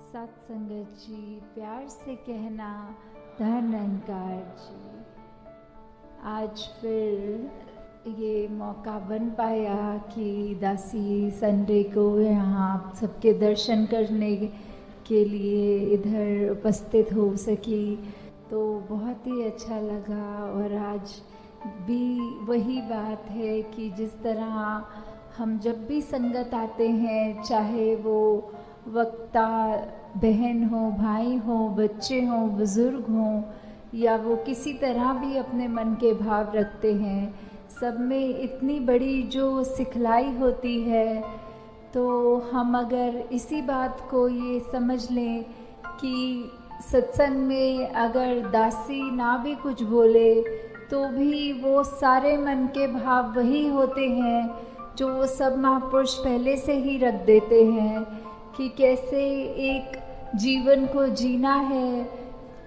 सत्संगत जी, प्यार से कहना धनंकार जी। आज फिर ये मौका बन पाया कि दासी संडे को यहाँ आप सबके दर्शन करने के लिए इधर उपस्थित हो सकी, तो बहुत ही अच्छा लगा। और आज भी वही बात है कि जिस तरह हम जब भी संगत आते हैं, चाहे वो वक्ता बहन हो, भाई हो, बच्चे हों, बुज़ुर्ग हों, या वो किसी तरह भी अपने मन के भाव रखते हैं, सब में इतनी बड़ी जो सिखलाई होती है। तो हम अगर इसी बात को ये समझ लें कि सत्संग में अगर दासी ना भी कुछ बोले तो भी वो सारे मन के भाव वही होते हैं जो वो सब महापुरुष पहले से ही रख देते हैं कि कैसे एक जीवन को जीना है।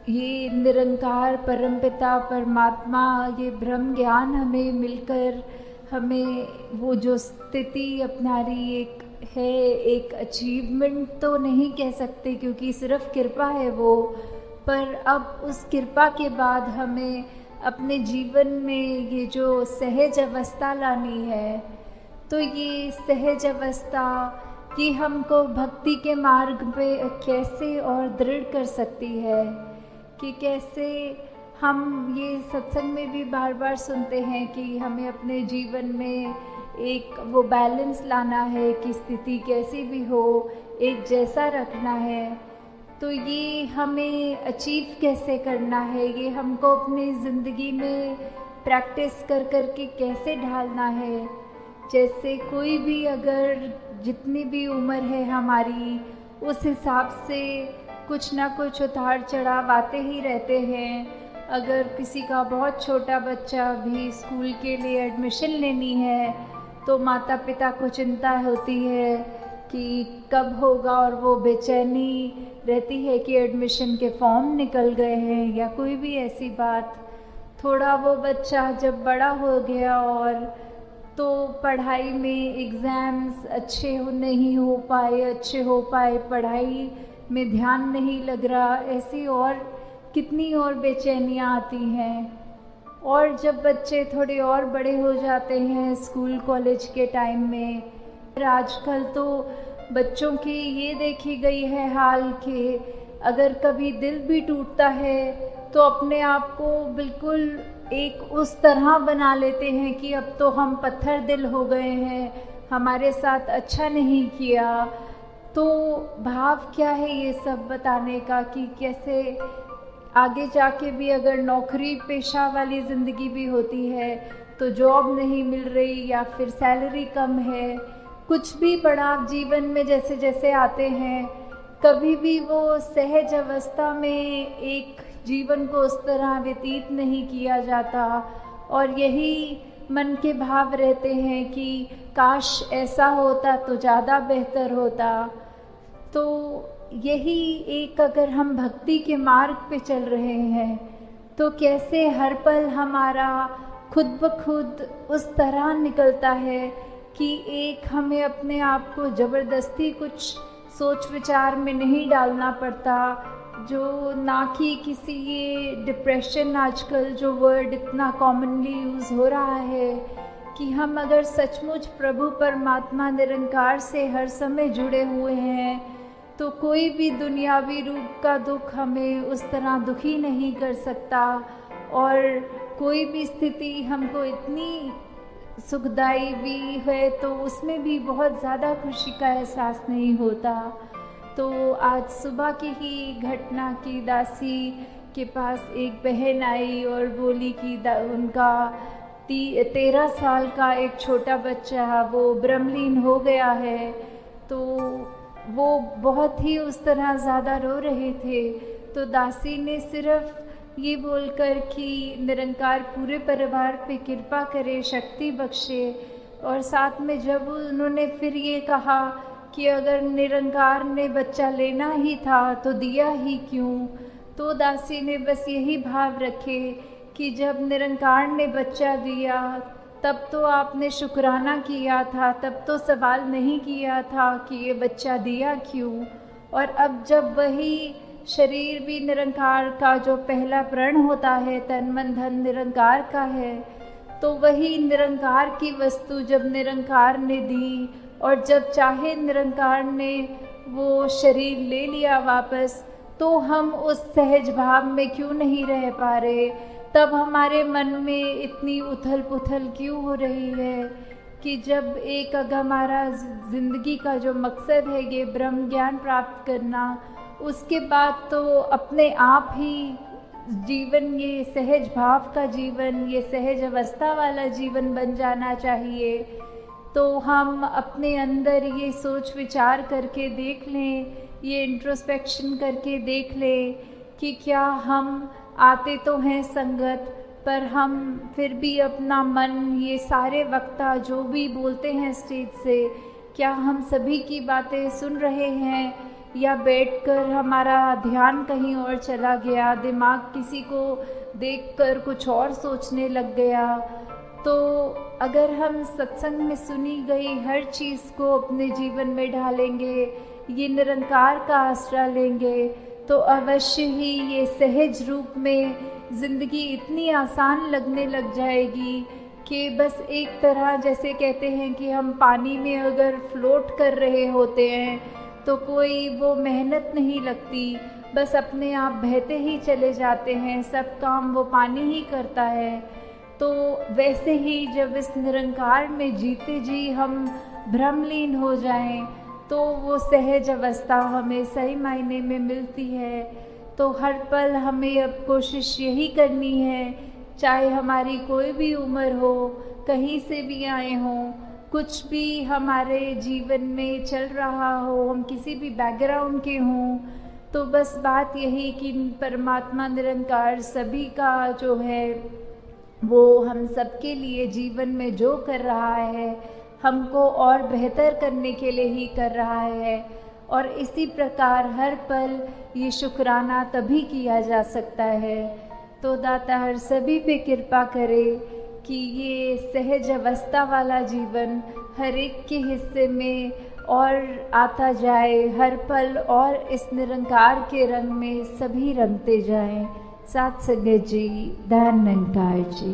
ये निरंकार परमपिता परमात्मा, ये ब्रह्म ज्ञान हमें मिलकर हमें वो जो स्थिति अपना रही एक है, एक अचीवमेंट तो नहीं कह सकते क्योंकि सिर्फ कृपा है वो, पर अब उस कृपा के बाद हमें अपने जीवन में ये जो सहज अवस्था लानी है, तो ये सहज अवस्था ये हमको भक्ति के मार्ग पे कैसे और दृढ़ कर सकती है कि कैसे हम ये सत्संग में भी बार बार सुनते हैं कि हमें अपने जीवन में एक वो बैलेंस लाना है कि स्थिति कैसी भी हो एक जैसा रखना है। तो ये हमें अचीव कैसे करना है, ये हमको अपनी ज़िंदगी में प्रैक्टिस कर कर के कैसे ढालना है। जैसे कोई भी अगर जितनी भी उम्र है हमारी, उस हिसाब से कुछ ना कुछ उतार चढ़ाव आते ही रहते हैं। अगर किसी का बहुत छोटा बच्चा भी स्कूल के लिए एडमिशन लेनी है तो माता पिता को चिंता होती है कि कब होगा, और वो बेचैनी रहती है कि एडमिशन के फॉर्म निकल गए हैं या कोई भी ऐसी बात। थोड़ा वो बच्चा जब बड़ा हो गया और तो पढ़ाई में एग्ज़ाम्स अच्छे नहीं हो पाए, पढ़ाई में ध्यान नहीं लग रहा, ऐसी और कितनी और बेचैनियाँ आती हैं। और जब बच्चे थोड़े और बड़े हो जाते हैं स्कूल कॉलेज के टाइम में, आजकल तो बच्चों की ये देखी गई है हाल कि अगर कभी दिल भी टूटता है तो अपने आप को बिल्कुल एक उस तरह बना लेते हैं कि अब तो हम पत्थर दिल हो गए हैं, हमारे साथ अच्छा नहीं किया। तो भाव क्या है ये सब बताने का कि कैसे आगे जाके भी अगर नौकरी पेशा वाली ज़िंदगी भी होती है तो जॉब नहीं मिल रही या फिर सैलरी कम है, कुछ भी पड़ाव जीवन में जैसे जैसे आते हैं, कभी भी वो सहज अवस्था में एक जीवन को उस तरह व्यतीत नहीं किया जाता। और यही मन के भाव रहते हैं कि काश ऐसा होता तो ज़्यादा बेहतर होता। तो यही एक अगर हम भक्ति के मार्ग पे चल रहे हैं तो कैसे हर पल हमारा खुद ब खुद उस तरह निकलता है कि एक हमें अपने आप को ज़बरदस्ती कुछ सोच विचार में नहीं डालना पड़ता, जो ना कि किसी ये डिप्रेशन आजकल जो वर्ड इतना कॉमनली यूज़ हो रहा है कि हम अगर सचमुच प्रभु परमात्मा निरंकार से हर समय जुड़े हुए हैं तो कोई भी दुनियावी रूप का दुख हमें उस तरह दुखी नहीं कर सकता, और कोई भी स्थिति हमको इतनी सुखदाई भी है तो उसमें भी बहुत ज़्यादा खुशी का एहसास नहीं होता। तो आज सुबह की ही घटना की दासी के पास एक बहन आई और बोली कि उनका 13 साल का एक छोटा बच्चा वो ब्रह्मलीन हो गया है। तो वो बहुत ही उस तरह ज़्यादा रो रहे थे। तो दासी ने सिर्फ ये बोलकर कि निरंकार पूरे परिवार पे कृपा करे, शक्ति बख्शे, और साथ में जब उन्होंने फिर ये कहा कि अगर निरंकार ने बच्चा लेना ही था तो दिया ही क्यों, तो दासी ने बस यही भाव रखे कि जब निरंकार ने बच्चा दिया तब तो आपने शुक्राना किया था, तब तो सवाल नहीं किया था कि ये बच्चा दिया क्यों। और अब जब वही शरीर भी निरंकार का जो पहला प्रण होता है, तन मन धन निरंकार का है, तो वही निरंकार की वस्तु जब निरंकार ने दी और जब चाहे निरंकार ने वो शरीर ले लिया वापस, तो हम उस सहज भाव में क्यों नहीं रह पा रहे? तब हमारे मन में इतनी उथल पुथल क्यों हो रही है कि जब एक अगर हमारा ज़िंदगी का जो मकसद है ये ब्रह्म ज्ञान प्राप्त करना, उसके बाद तो अपने आप ही जीवन ये सहज भाव का जीवन, ये सहज अवस्था वाला जीवन बन जाना चाहिए। तो हम अपने अंदर ये सोच विचार करके देख लें, ये इंट्रोस्पेक्शन करके देख लें कि क्या हम आते तो हैं संगत, पर हम फिर भी अपना मन, ये सारे वक्ता जो भी बोलते हैं स्टेज से, क्या हम सभी की बातें सुन रहे हैं या बैठकर हमारा ध्यान कहीं और चला गया, दिमाग किसी को देखकर कुछ और सोचने लग गया? तो अगर हम सत्संग में सुनी गई हर चीज़ को अपने जीवन में ढालेंगे, ये निरंकार का आश्रय लेंगे, तो अवश्य ही ये सहज रूप में ज़िंदगी इतनी आसान लगने लग जाएगी कि बस एक तरह, जैसे कहते हैं कि हम पानी में अगर फ्लोट कर रहे होते हैं तो कोई वो मेहनत नहीं लगती, बस अपने आप बहते ही चले जाते हैं, सब काम वो पानी ही करता है। तो वैसे ही जब इस निरंकार में जीते जी हम भ्रमलीन हो जाएं, तो वो सहज अवस्था हमें सही मायने में मिलती है। तो हर पल हमें अब कोशिश यही करनी है, चाहे हमारी कोई भी उम्र हो, कहीं से भी आए हों, कुछ भी हमारे जीवन में चल रहा हो, हम किसी भी बैकग्राउंड के हों, तो बस बात यही कि परमात्मा निरंकार सभी का जो है वो हम सबके लिए जीवन में जो कर रहा है, हमको और बेहतर करने के लिए ही कर रहा है। और इसी प्रकार हर पल ये शुक्राना तभी किया जा सकता है। तो दाता हर सभी पे कृपा करे कि ये सहज अवस्था वाला जीवन हर एक के हिस्से में और आता जाए, हर पल और इस निरंकार के रंग में सभी रंगते जाएं। साथ संगत जी, धन निरंकार जी।